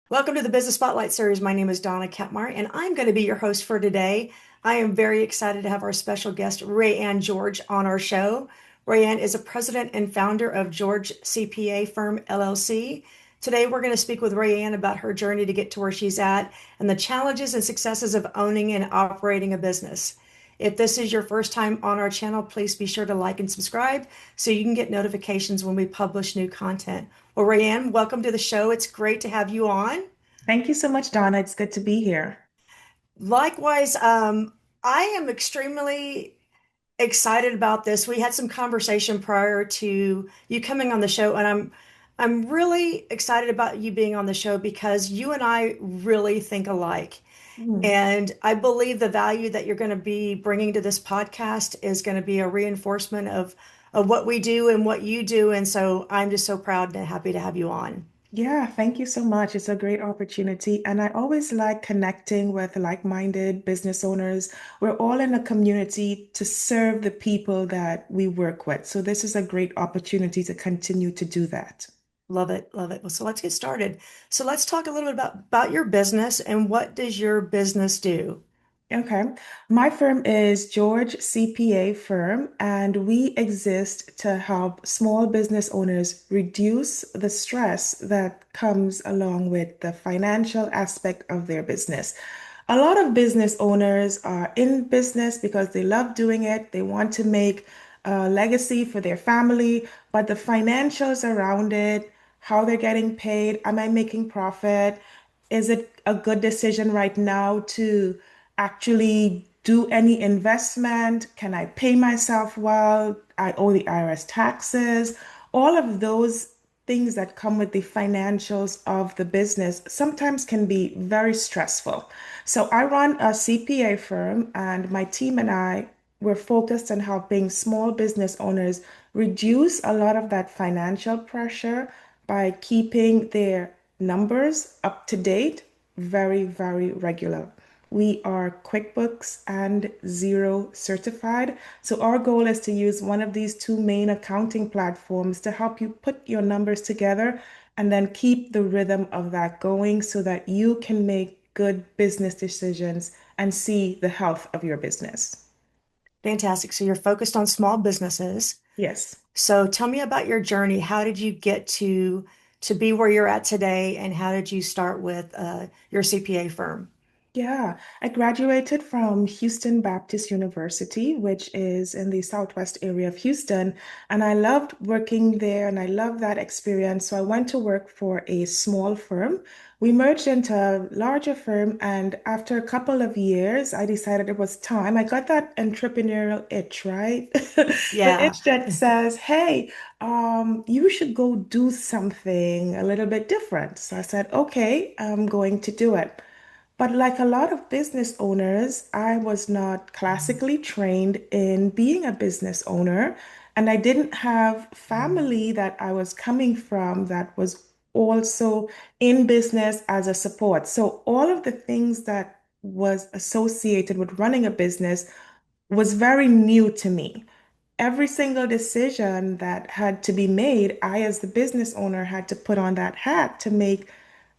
Welcome to the Business Spotlight series. My name is Dona Kappmeyer, and I'm going to be your host for today. I am very excited to have our special guest, Rae Ann George, on our show. Rae Ann is a president and founder of George CPA Firm LLC. Today, we're going to speak with Rae Ann about her journey to get to where she's at and the challenges and successes of owning and operating a business. If this is your first time on our channel, please be sure to like and subscribe so you can get notifications when we publish new content. Well, Rae Ann, welcome to the show. It's great to have you on. Thank you so much, Donna. It's good to be here. Likewise, I am extremely excited about this. We had some conversation prior to you coming on the show, and I'm really excited about you being on the show because you and I really think alike. Mm. And I believe the value that you're going to be bringing to this podcast is going to be a reinforcement of what we do and what you do. And so I'm just so proud and happy to have you on. Yeah, thank you so much. It's a great opportunity. And I always like connecting with like-minded business owners. We're all in a community to serve the people that we work with. So this is a great opportunity to continue to do that. Love it, love it. Well, so let's get started. So let's talk a little bit about your business and what does your business do? Okay. My firm is George CPA Firm, and we exist to help small business owners reduce the stress that comes along with the financial aspect of their business. A lot of business owners are in business because they love doing it. They want to make a legacy for their family, but the financials around it, how they're getting paid, am I making profit? Is it a good decision right now to actually do any investment? Can I pay myself well? I owe the IRS taxes. All of those things that come with the financials of the business sometimes can be very stressful. So I run a CPA firm, and my team and I, we're focused on helping small business owners reduce a lot of that financial pressure by keeping their numbers up to date very, very regular. We are QuickBooks and Xero certified. So our goal is to use one of these two main accounting platforms to help you put your numbers together and then keep the rhythm of that going so that you can make good business decisions and see the health of your business. Fantastic. So you're focused on small businesses. Yes. So tell me about your journey. How did you get to be where you're at today, and how did you start with your CPA firm? Yeah, I graduated from Houston Baptist University, which is in the southwest area of Houston, and I loved working there and I loved that experience. So I went to work for a small firm. We merged into a larger firm, and after a couple of years, I decided it was time. I got that entrepreneurial itch, right? The Yeah. itch that says, hey, you should go do something a little bit different. So I said, okay, I'm going to do it. But like a lot of business owners, I was not classically trained in being a business owner, and I didn't have family that I was coming from that was also in business as a support. So all of the things that was associated with running a business was very new to me. Every single decision that had to be made, I, as the business owner, had to put on that hat to make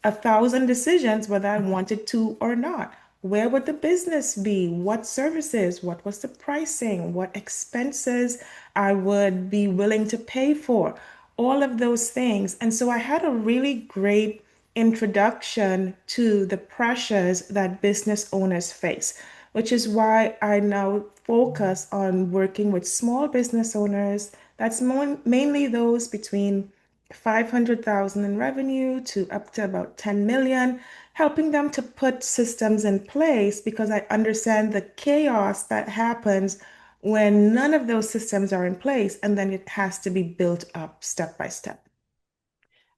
a thousand decisions whether I wanted to or not. Where would the business be? What services? What was the pricing? What expenses I would be willing to pay for? All of those things. And so I had a really great introduction to the pressures that business owners face, which is why I now focus on working with small business owners. That's mainly those between 500,000 in revenue to up to about 10 million, helping them to put systems in place because I understand the chaos that happens when none of those systems are in place, and then it has to be built up step by step.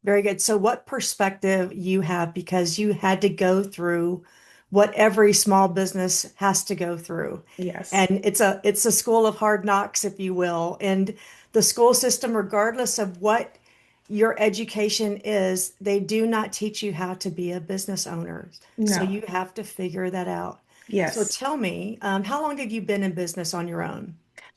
Very good. So what perspective you have, because you had to go through what every small business has to go through. Yes. And it's a school of hard knocks, if you will. And the school system, regardless of what your education is, they do not teach you how to be a business owner. So No. you have to figure that out. So Yes. tell me, how long have you been in business on your own?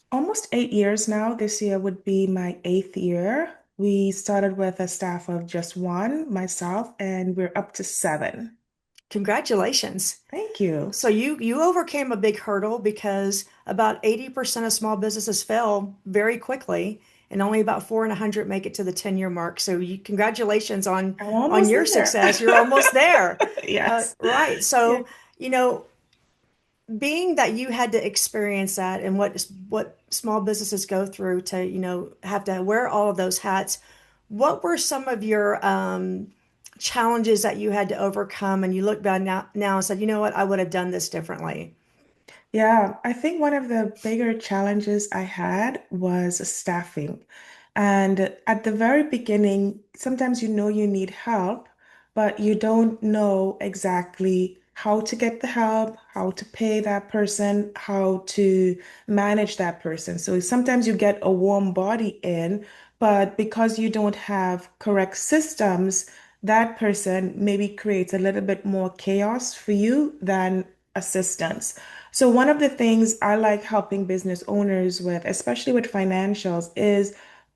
Almost 8 years now. This year would be my eighth year We started with a staff of just one, myself, and we're up to seven. Congratulations. Thank you. So you overcame a big hurdle because about 80% of small businesses fail very quickly, and only about 4 in 100 make it to the 10-year mark. So congratulations I'm on almost your there. success. You're almost there. Yes. Right. Yeah. So, you know, being that you had to experience that and what small businesses go through to, have to wear all of those hats, what were some of your challenges that you had to overcome and you look back now and said, you know what, I would have done this differently? Yeah, I think one of the bigger challenges I had was staffing. And at the very beginning, sometimes you know you need help, but you don't know exactly how to get the help, how to pay that person, how to manage that person. So sometimes you get a warm body in, but because you don't have correct systems, that person maybe creates a little bit more chaos for you than assistance. So, one of the things I like helping business owners with, especially with financials, is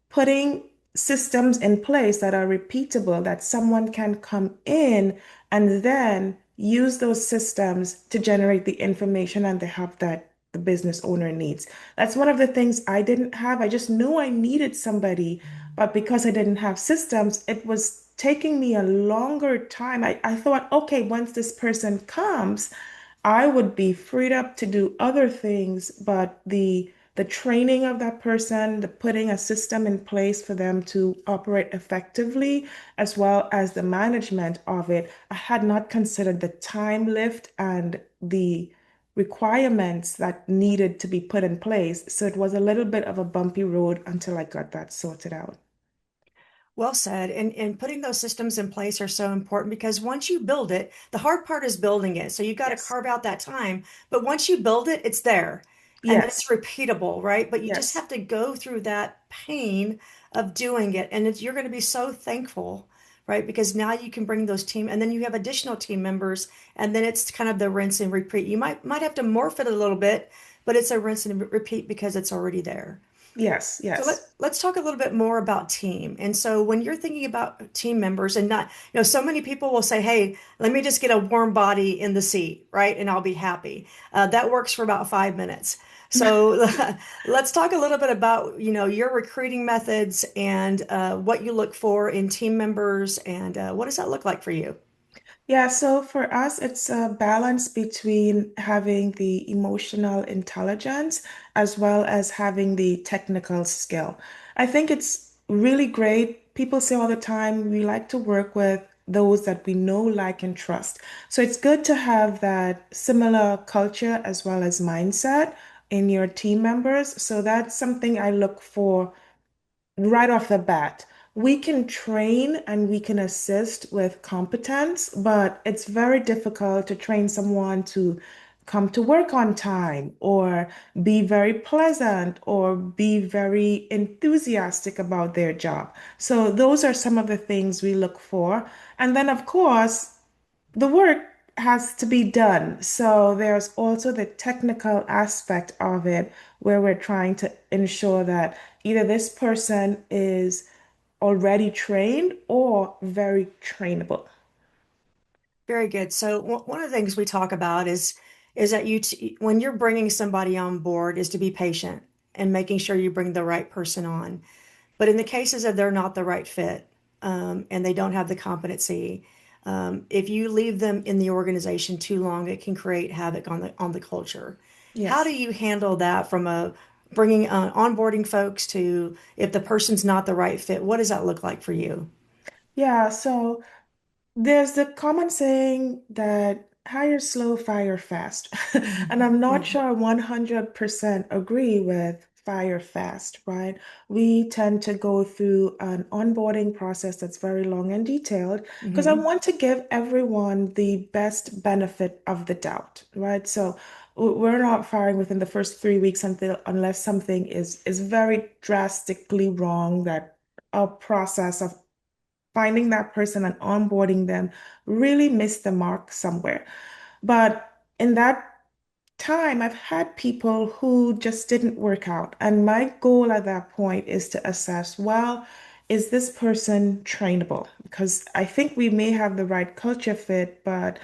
putting systems in place that are repeatable, that someone can come in and then use those systems to generate the information and the help that the business owner needs. That's one of the things I didn't have. I just knew I needed somebody, but because I didn't have systems, it was taking me a longer time. I thought, okay, once this person comes, I would be freed up to do other things, but the training of that person, the putting a system in place for them to operate effectively, as well as the management of it, I had not considered the time lift and the requirements that needed to be put in place. So it was a little bit of a bumpy road until I got that sorted out. Well said. And putting those systems in place are so important because once you build it, the hard part is building it. So you've got to Yes. carve out that time. But once you build it, it's there. And then it's Yes. repeatable, right? But you just Yes. have to go through that pain of doing it. And you're going to be so thankful, right? Because now you can bring those team and then you have additional team members. And then it's kind of the rinse and repeat. You might have to morph it a little bit, but it's a rinse and repeat because it's already there. Yes. So Yes. let's talk a little bit more about team. And so when you're thinking about team members and not, so many people will say, hey, let me just get a warm body in the seat, right? And I'll be happy. That works for about 5 minutes. So let's talk a little bit about, your recruiting methods and what you look for in team members and what does that look like for you? Yeah, so for us, it's a balance between having the emotional intelligence as well as having the technical skill. I think it's really great. People say all the time, we like to work with those that we know, like, and trust. So it's good to have that similar culture as well as mindset in your team members. So that's something I look for right off the bat. We can train and we can assist with competence, but it's very difficult to train someone to come to work on time or be very pleasant or be very enthusiastic about their job. So those are some of the things we look for. And then, of course, the work has to be done. So there's also the technical aspect of it where we're trying to ensure that either this person is already trained or very trainable. Very good. So one of the things we talk about is that when you're bringing somebody on board is to be patient and making sure you bring the right person on. But in the cases that they're not the right fit and they don't have the competency, if you leave them in the organization too long, it can create havoc on the culture. How do Yes. you handle that from a bringing onboarding folks to if the person's not the right fit? What does that look like for you? Yeah, so there's the common saying that hire slow, fire fast. And I'm not Mhm. sure I 100% agree with fire fast, right? We tend to go through an onboarding process that's very long and detailed because I Mhm. want to give everyone the best benefit of the doubt, right? So we're not firing within the first 3 weeks unless something is very drastically wrong, that a process of finding that person and onboarding them really missed the mark somewhere. But in that time, I've had people who just didn't work out. And my goal at that point is to assess, well, is this person trainable? Because I think we may have the right culture fit, but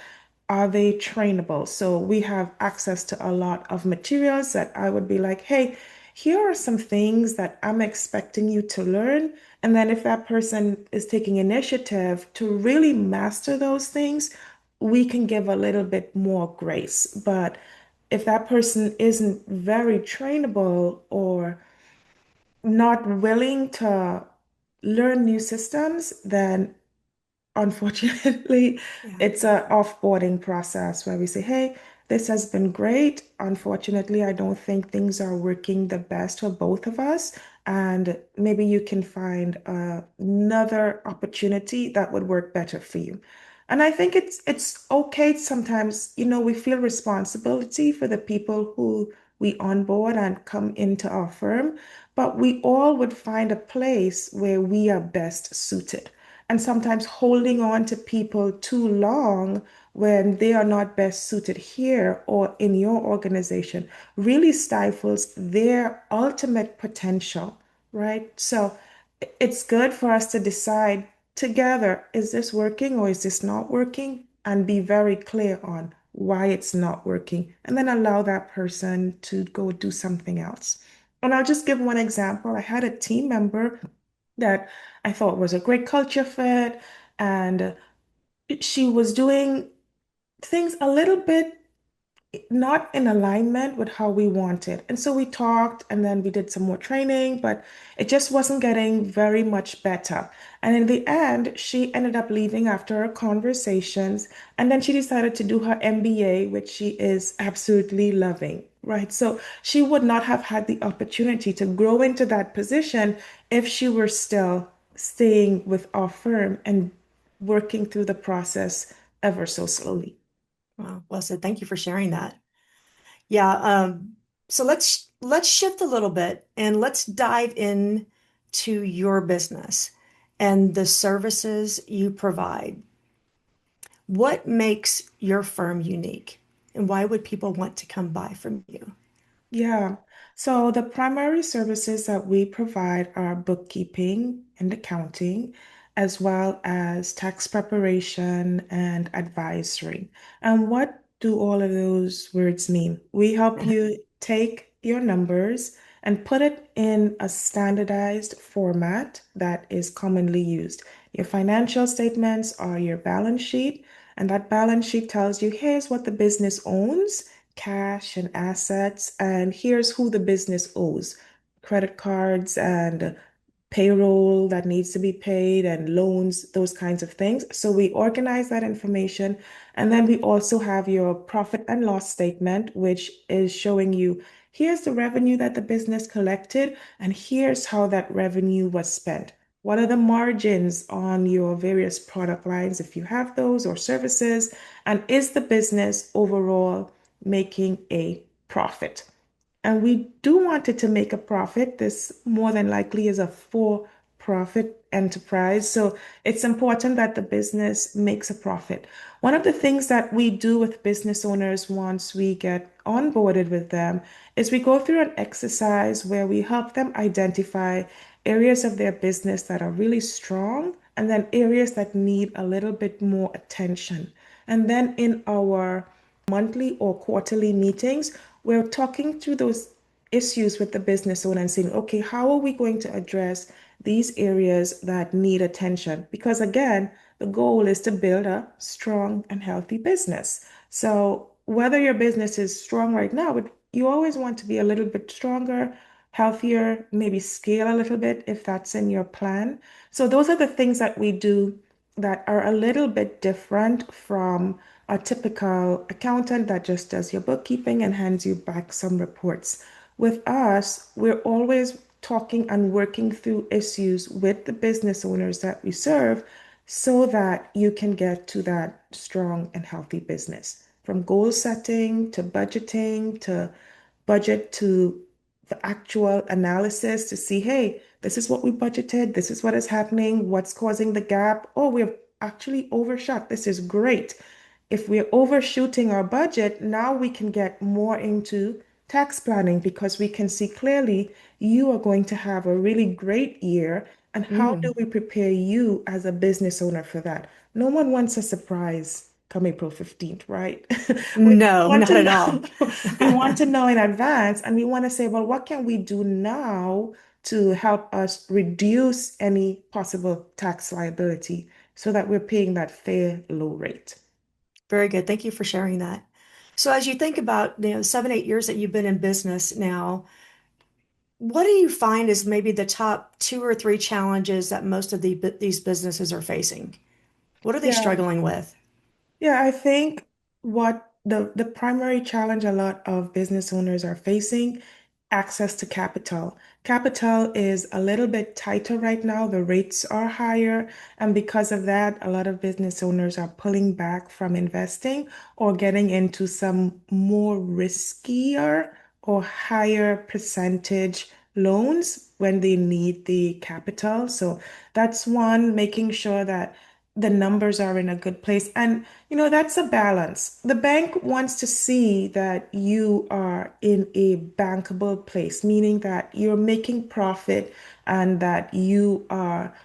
are they trainable? So we have access to a lot of materials that I would be like, hey, here are some things that I'm expecting you to learn. And then if that person is taking initiative to really master those things, we can give a little bit more grace. But if that person isn't very trainable or not willing to learn new systems, then unfortunately, Yeah. it's a offboarding process where we say, hey, this has been great. Unfortunately, I don't think things are working the best for both of us. And maybe you can find another opportunity that would work better for you. And I think it's okay sometimes, we feel responsibility for the people who we onboard and come into our firm, but we all would find a place where we are best suited. And sometimes holding on to people too long when they are not best suited here or in your organization really stifles their ultimate potential, right? So it's good for us to decide together, is this working or is this not working? And be very clear on why it's not working, and then allow that person to go do something else. And I'll just give one example. I had a team member that I thought was a great culture fit, and she was doing things a little bit not in alignment with how we wanted. And so we talked and then we did some more training, but it just wasn't getting very much better. And in the end, she ended up leaving after our conversations. And then she decided to do her MBA, which she is absolutely loving, right? So she would not have had the opportunity to grow into that position if she were still staying with our firm and working through the process ever so slowly. Wow. Well said. Thank you for sharing that. Yeah. So let's shift a little bit and let's dive in to your business and the services you provide. What makes your firm unique, and why would people want to come buy from you? Yeah. So the primary services that we provide are bookkeeping and accounting, as well as tax preparation and advisory. And what do all of those words mean? We help you take your numbers and put it in a standardized format that is commonly used. Your financial statements are your balance sheet, and that balance sheet tells you here's what the business owns, cash and assets, and here's who the business owes, credit cards and payroll that needs to be paid and loans, those kinds of things. So we organize that information. And then we also have your profit and loss statement, which is showing you here's the revenue that the business collected, and here's how that revenue was spent. What are the margins on your various product lines, if you have those, or services? And is the business overall making a profit? And we do want it to make a profit. This more than likely is a for-profit enterprise. So it's important that the business makes a profit. One of the things that we do with business owners once we get onboarded with them is we go through an exercise where we help them identify areas of their business that are really strong and then areas that need a little bit more attention. And then in our monthly or quarterly meetings, we're talking through those issues with the business owner and saying, okay, how are we going to address these areas that need attention? Because again, the goal is to build a strong and healthy business. So whether your business is strong right now, but you always want to be a little bit stronger, healthier, maybe scale a little bit if that's in your plan. So those are the things that we do that are a little bit different from a typical accountant that just does your bookkeeping and hands you back some reports. With us, we're always talking and working through issues with the business owners that we serve so that you can get to that strong and healthy business. From goal setting to budgeting to budget to the actual analysis to see, hey, this is what we budgeted, this is what is happening, what's causing the gap. Oh, we've actually overshot. This is great. If we're overshooting our budget, now we can get more into tax planning because we can see clearly you are going to have a really great year And how do Mm. we prepare you as a business owner for that? No one wants a surprise come April 15th, right? We No, want not to at all. know, we want to know in advance, and we want to say, well, what can we do now to help us reduce any possible tax liability so that we're paying that fair low rate? Very good. Thank you for sharing that. So as you think about, 7, 8 years that you've been in business now, what do you find is maybe the top 2 or 3 challenges that most of these businesses are facing? What are they Yeah. struggling with? Yeah, I think what the primary challenge a lot of business owners are facing, access to capital. Capital is a little bit tighter right now. The rates are higher, and because of that, a lot of business owners are pulling back from investing or getting into some more riskier or higher percentage loans when they need the capital. So that's one, making sure that the numbers are in a good place. And that's a balance. The bank wants to see that you are in a bankable place, meaning that you're making profit and that you are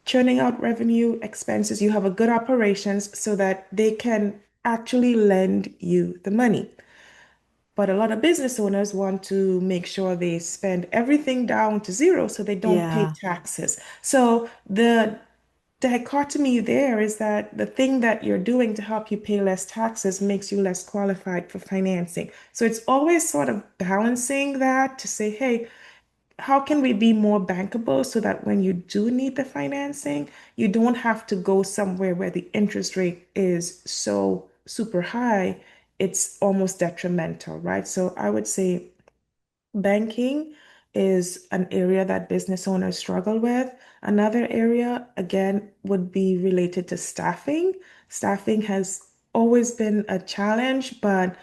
churning out revenue, expenses, you have a good operations so that they can actually lend you the money. But a lot of business owners want to make sure they spend everything down to zero so they don't pay Yeah, taxes. So the dichotomy there is that the thing that you're doing to help you pay less taxes makes you less qualified for financing. So it's always sort of balancing that to say, hey, how can we be more bankable so that when you do need the financing, you don't have to go somewhere where the interest rate is so super high, it's almost detrimental, right? So I would say banking is an area that business owners struggle with. Another area, again, would be related to staffing. Staffing has always been a challenge, but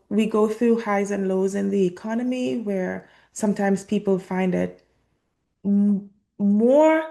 we go through highs and lows in the economy where sometimes people find it more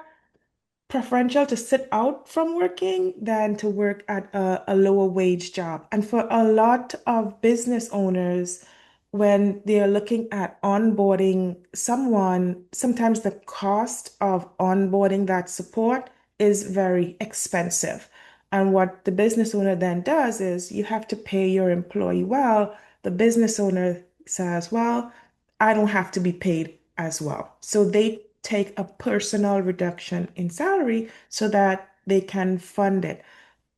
preferential to sit out from working than to work at a lower wage job. And for a lot of business owners, when they're looking at onboarding someone, sometimes the cost of onboarding that support is very expensive. And what the business owner then does is you have to pay your employee well. The business owner says, well, I don't have to be paid as well. So they take a personal reduction in salary so that they can fund it.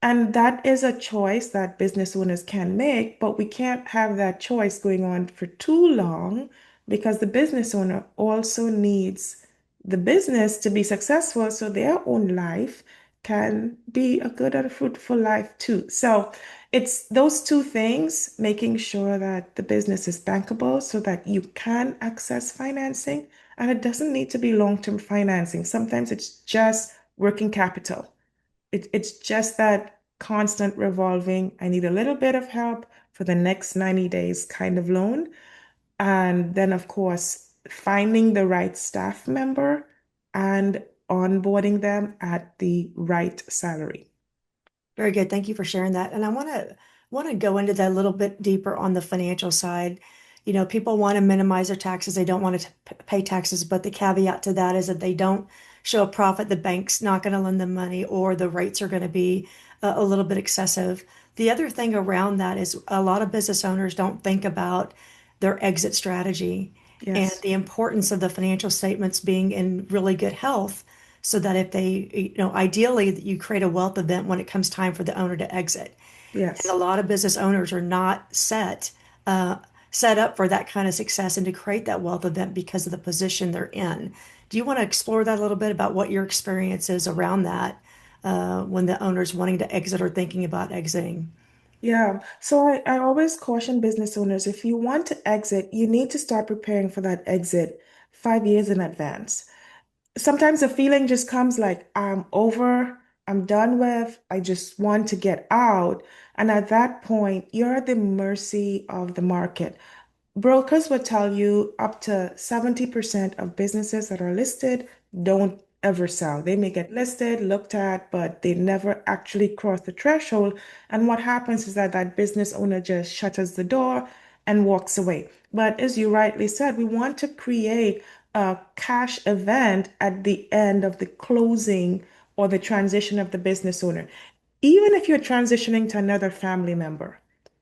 And that is a choice that business owners can make, but we can't have that choice going on for too long because the business owner also needs the business to be successful so their own life can be a good and fruitful life too. So it's those two things, making sure that the business is bankable so that you can access financing. And it doesn't need to be long-term financing. Sometimes it's just working capital. It's just that constant revolving. I need a little bit of help for the next 90 days kind of loan. And then, of course, finding the right staff member and onboarding them at the right salary. very good. Thank you for sharing that. And I want to go into that a little bit deeper on the financial side. People want to minimize their taxes. They don't want to pay taxes, but the caveat to that is that they don't show a profit. The bank's not going to lend them money, or the rates are going to be a little bit excessive. The other thing around that is a lot of business owners don't think about their exit strategy and Yes, the importance of the financial statements being in really good health so that if they, ideally you create a wealth event when it comes time for the owner to exit. And a yes. lot of business owners are not uh, set up for that kind of success and to create that wealth event because of the position they're in. Do you want to explore that a little bit about what your experience is around that when the owner's wanting to exit or thinking about exiting? Yeah. So I always caution business owners, if you want to exit, you need to start preparing for that exit 5 years in advance. Sometimes the feeling just comes like, I'm over, I'm done with, I just want to get out. And at that point, you're at the mercy of the market. Brokers will tell you up to 70% of businesses that are listed don't ever sell. They may get listed, looked at, but they never actually cross the threshold. And what happens is that that business owner just shutters the door and walks away. But as you rightly said, we want to create a cash event at the end of the closing or the transition of the business owner. Even if you're transitioning to another family member,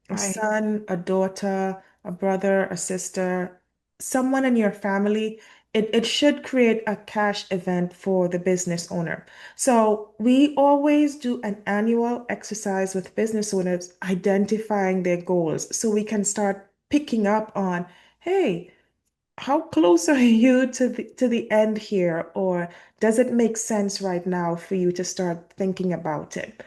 a Right. son, a daughter, a brother, a sister, someone in your family, it should create a cash event for the business owner. So we always do an annual exercise with business owners identifying their goals so we can start picking up on, hey, how close are you to the end here? Or does it make sense right now for you to start thinking about it?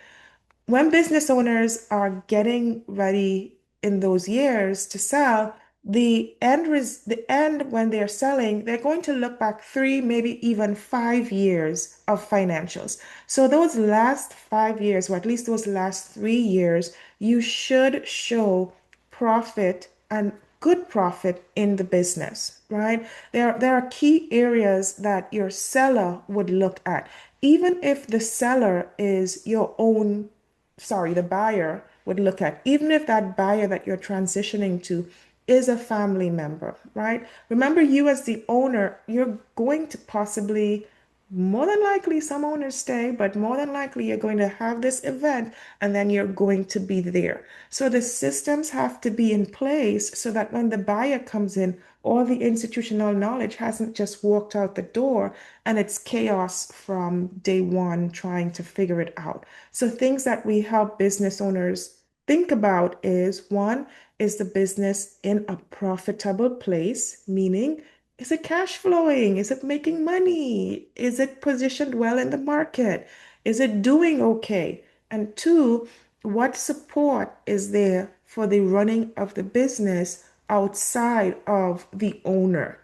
When business owners are getting ready in those years to sell, the end when they're selling, they're going to look back 3, maybe even 5 years of financials. So those last 5 years, or at least those last 3 years, you should show profit and good profit in the business, right? There are key areas that your seller would look at. Even if the seller is your own, sorry, the buyer would look at, even if that buyer that you're transitioning to is a family member, right? Remember, you as the owner, you're going to possibly, more than likely, some owners stay, but more than likely, you're going to have this event and then you're going to be there. So the systems have to be in place so that when the buyer comes in, all the institutional knowledge hasn't just walked out the door and it's chaos from day one trying to figure it out. So things that we help business owners think about is one, is the business in a profitable place? Meaning, is it cash flowing? Is it making money? Is it positioned well in the market? Is it doing okay? And two, what support is there for the running of the business outside of the owner?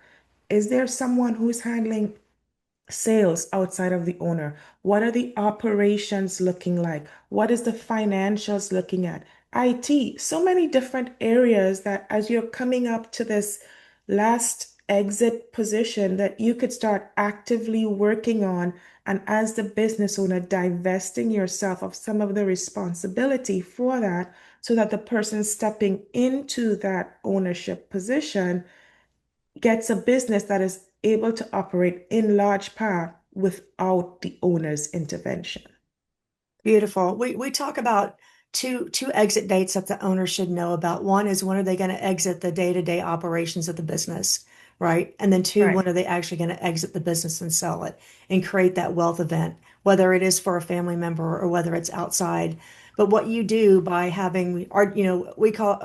Is there someone who's handling sales outside of the owner? What are the operations looking like? What is the financials looking at? IT, so many different areas that as you're coming up to this last exit position that you could start actively working on. And as the business owner, divesting yourself of some of the responsibility for that so that the person stepping into that ownership position gets a business that is able to operate in large part without the owner's intervention. Beautiful. We talk about two exit dates that the owner should know about. One is when are they going to exit the day-to-day operations of the business, right? And then two, Right, when are they actually going to exit the business and sell it and create that wealth event, whether it is for a family member or whether it's outside. But what you do by having our, we call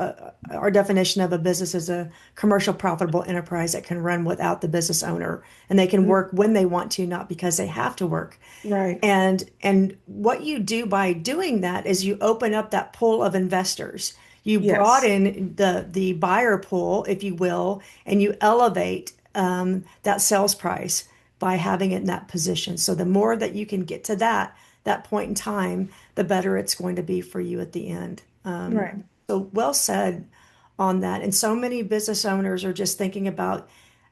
our definition of a business is a commercial profitable enterprise that can run without the business owner, and they can work when they want to, not because they have to work. right. And what you do by doing that is you open up that pool of investors. You brought Yes, in the buyer pool, if you will, and you elevate that sales price by having it in that position. So the more that you can get to that point in time, the better it's going to be for you at the end. right, So well said on that. And so many business owners are just thinking about,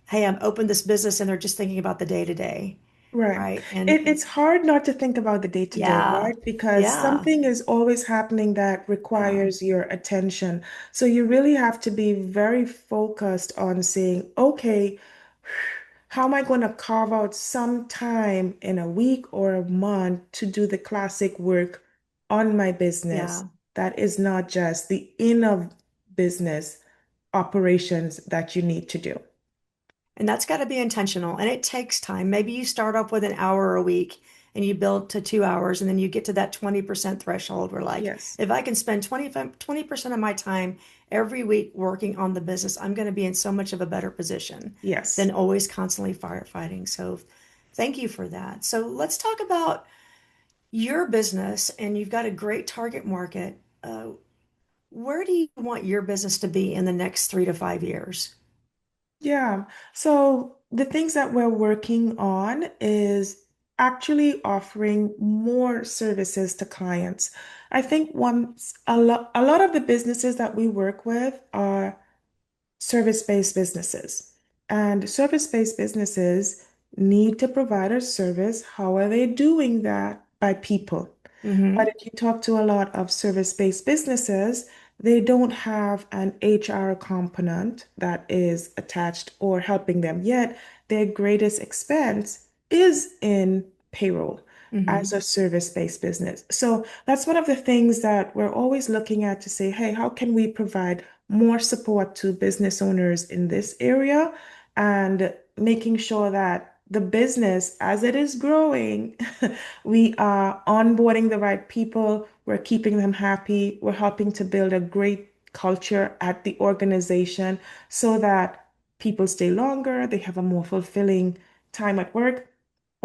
hey, I've opened this business, and they're just thinking about the day to day, right. right? And It's hard not to think about the day to day, yeah, right? Because yeah, something is always happening that yeah, requires your attention. So you really have to be very focused on saying, okay, how am I going to carve out some time in a week or a month to do the classic work on my business yeah. that is not just the inner business operations that you need to do? And that's got to be intentional, and it takes time. Maybe you start off with an hour a week and you build to 2 hours, and then you get to that 20% threshold where, like, Yes, if I can spend 20% of my time every week working on the business, I'm going to be in so much of a better position than yes. always constantly firefighting. So thank you for that. So let's talk about your business, and you've got a great target market. Where do you want your business to be in the next 3 to 5 years? Yeah. So the things that we're working on is actually offering more services to clients. I think once a lot of the businesses that we work with are service-based businesses. And service-based businesses need to provide a service. How are they doing that? By people. But Hmm. if you talk to a lot of service-based businesses, they don't have an HR component that is attached or helping them yet. their greatest expense is in payroll as Hmm. a service-based business. So that's one of the things that we're always looking at to say, hey, how can we provide more support to business owners in this area and making sure that the business, as it is growing, we are onboarding the right people, we're keeping them happy, we're helping to build a great culture at the organization so that people stay longer, they have a more fulfilling time at work.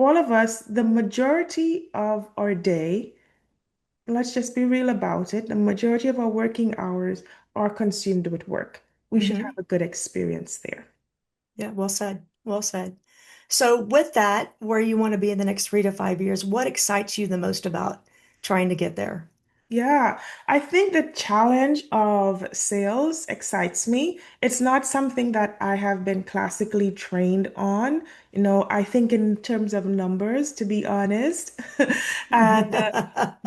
All of us, the majority of our day, let's just be real about it, the majority of our working hours are consumed with work. We should have Hmm. a good experience there. Yeah, well said. Well said. So, with that, where you want to be in the next 3 to 5 years, what excites you the most about trying to get there? Yeah, I think the challenge of sales excites me. It's not something that I have been classically trained on. I think in terms of numbers, to be honest. And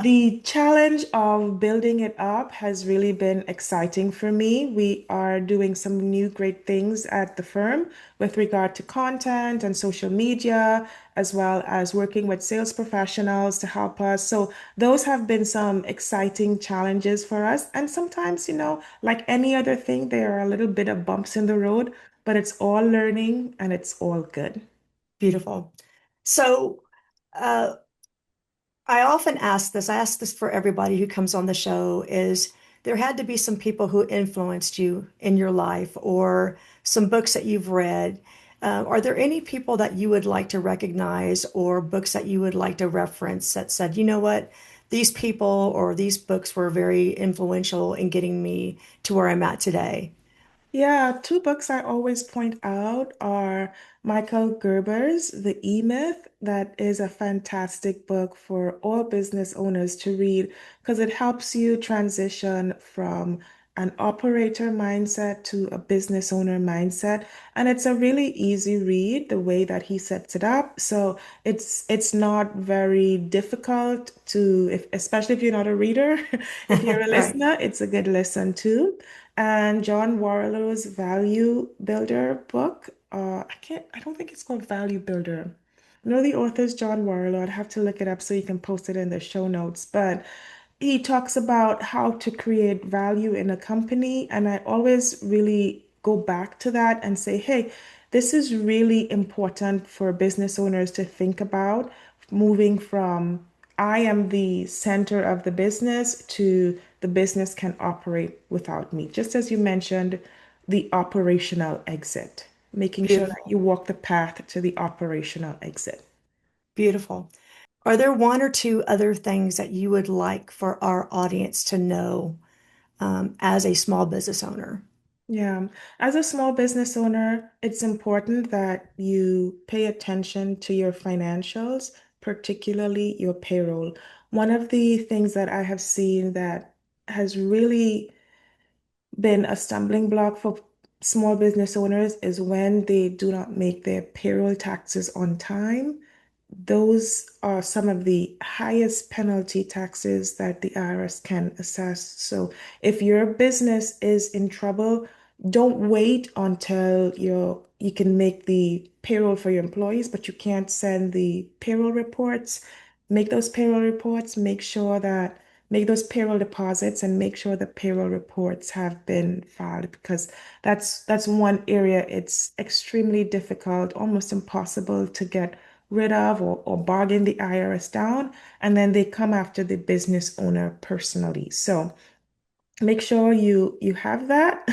the challenge of building it up has really been exciting for me. We are doing some new great things at the firm with regard to content and social media, as well as working with sales professionals to help us. So those have been some exciting challenges for us. And sometimes, like any other thing, there are a little bit of bumps in the road, but it's all learning and it's all good. Beautiful. So, uh, I often ask this, I ask this for everybody who comes on the show, is there had to be some people who influenced you in your life or some books that you've read. Are there any people that you would like to recognize or books that you would like to reference that said, you know what, these people or these books were very influential in getting me to where I'm at today? Yeah, two books I always point out are Michael Gerber's The E-Myth. That is a fantastic book for all business owners to read because it helps you transition from an operator mindset to a business owner mindset. And it's a really easy read, the way that he sets it up. So it's not very difficult to, if especially if you're not a reader, if you're a Right. listener, it's a good listen too. And John Warrillow's Value Builder book. I don't think it's called Value Builder. I know the author's John Warrillow. I'd have to look it up so you can post it in the show notes. But he talks about how to create value in a company. And I always really go back to that and say, hey, this is really important for business owners to think about moving from I am the center of the business to the business can operate without me. Just as you mentioned, the operational exit, making sure that you Beautiful. walk the path to the operational exit. Beautiful. Are there one or two other things that you would like for our audience to know as a small business owner? Yeah, as a small business owner, it's important that you pay attention to your financials, particularly your payroll. One of the things that I have seen that has really been a stumbling block for small business owners is when they do not make their payroll taxes on time. Those are some of the highest penalty taxes that the IRS can assess. So if your business is in trouble, don't wait until you can make the payroll for your employees, but you can't send the payroll reports. Make those payroll reports, make those payroll deposits and make sure the payroll reports have been filed because that's one area it's extremely difficult, almost impossible to get rid of or bargain the IRS down, and then they come after the business owner personally. So make sure you have that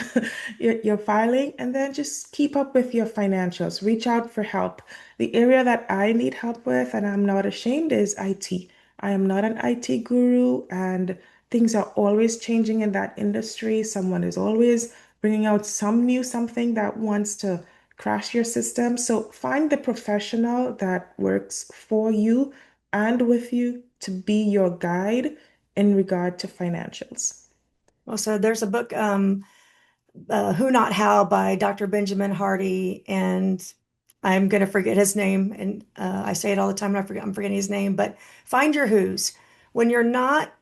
your filing and then just keep up with your financials, reach out for help. The area that I need help with and I'm not ashamed is IT. I am not an IT guru and things are always changing in that industry. Someone is always bringing out some new something that wants to crash your system, so find the professional that works for you and with you to be your guide in regard to financials. Well, so there's a book, Who Not How by Dr. Benjamin Hardy, and I'm going to forget his name. And I say it all the time, and I'm forgetting his name, but find your who's. When you're not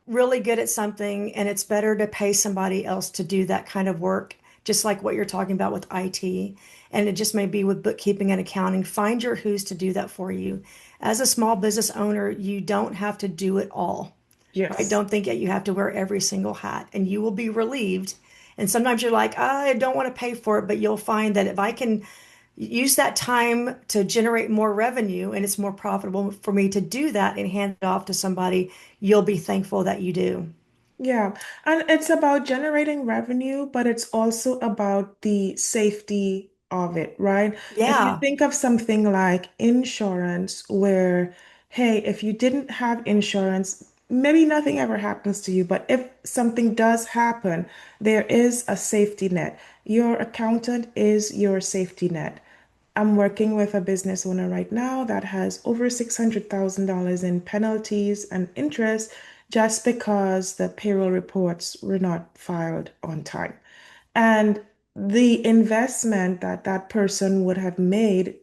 really good at something and it's better to pay somebody else to do that kind of work just like what you're talking about with IT. And it just may be with bookkeeping and accounting. Find your who's to do that for you. As a small business owner, you don't have to do it all, right? Yes. Don't think that you have to wear every single hat, and you will be relieved. And sometimes you're like, I don't want to pay for it, but you'll find that if I can use that time to generate more revenue and it's more profitable for me to do that and hand it off to somebody, you'll be thankful that you do. Yeah, and it's about generating revenue, but it's also about the safety of it, right? If you Yeah. think of something like insurance, where, hey, if you didn't have insurance, maybe nothing ever happens to you, but if something does happen, there is a safety net. Your accountant is your safety net. I'm working with a business owner right now that has over $600,000 in penalties and interest just because the payroll reports were not filed on time. And the investment that that person would have made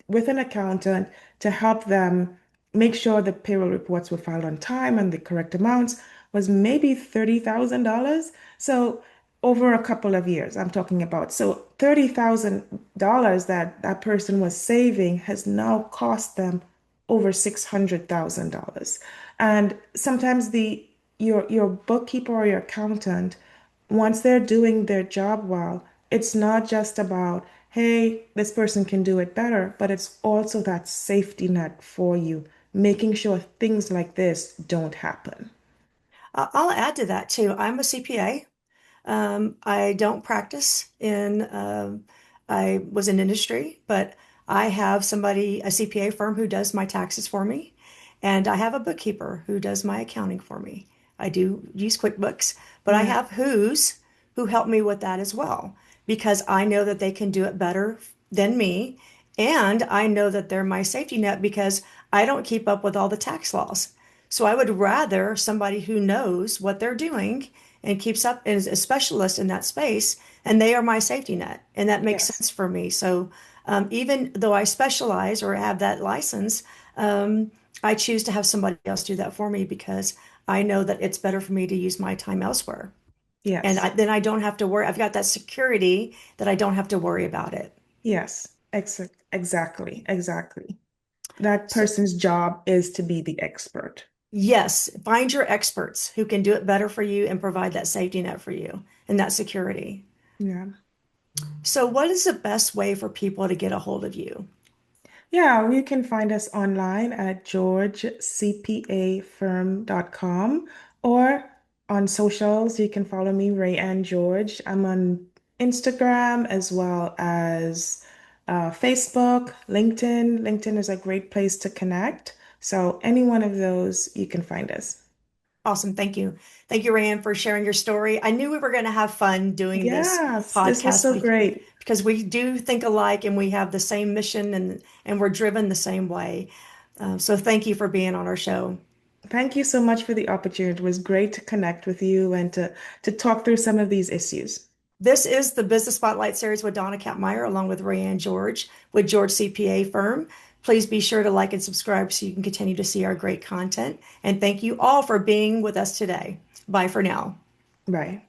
with an accountant to help them make sure the payroll reports were filed on time and the correct amounts was maybe $30,000. So over a couple of years, I'm talking about. So $30,000 that that person was saving has now cost them over $600,000. And sometimes your bookkeeper or your accountant, once they're doing their job well, it's not just about, hey, this person can do it better, but it's also that safety net for you, making sure things like this don't happen. I'll add to that too. I'm a CPA. I don't practice I was in industry, but I have somebody, a CPA firm who does my taxes for me. And I have a bookkeeper who does my accounting for me. I do use QuickBooks, but I Yeah. have who help me with that as well because I know that they can do it better than me. And I know that they're my safety net because I don't keep up with all the tax laws. So I would rather somebody who knows what they're doing and keeps up and is a specialist in that space, and they are my safety net, and that makes Yes. sense for me. So even though I specialize or have that license, I choose to have somebody else do that for me because I know that it's better for me to use my time elsewhere. And Yes. then I don't have to worry. I've got that security that I don't have to worry about it. Yes. Exactly. Exactly. That So, person's job is to be the expert. yes, find your experts who can do it better for you and provide that safety net for you and that security. Yeah. So, what is the best way for people to get a hold of you? Yeah, you can find us online at georgecpafirm.com or on socials. You can follow me, Rae Ann George. I'm on Instagram as well as Facebook, LinkedIn. LinkedIn is a great place to connect. So, any one of those, you can find us. Awesome. Thank you. Thank you, Rae Ann, for sharing your story. I knew we were going to have fun doing this Yes, this was podcast so great. because we do think alike and we have the same mission and we're driven the same way. So thank you for being on our show. Thank you so much for the opportunity. It was great to connect with you and to talk through some of these issues. This is the Business Spotlight series with Dona Kappmeyer, along with Rae Ann George with George CPA Firm. Please be sure to like and subscribe so you can continue to see our great content. And thank you all for being with us today. Bye for now. Bye.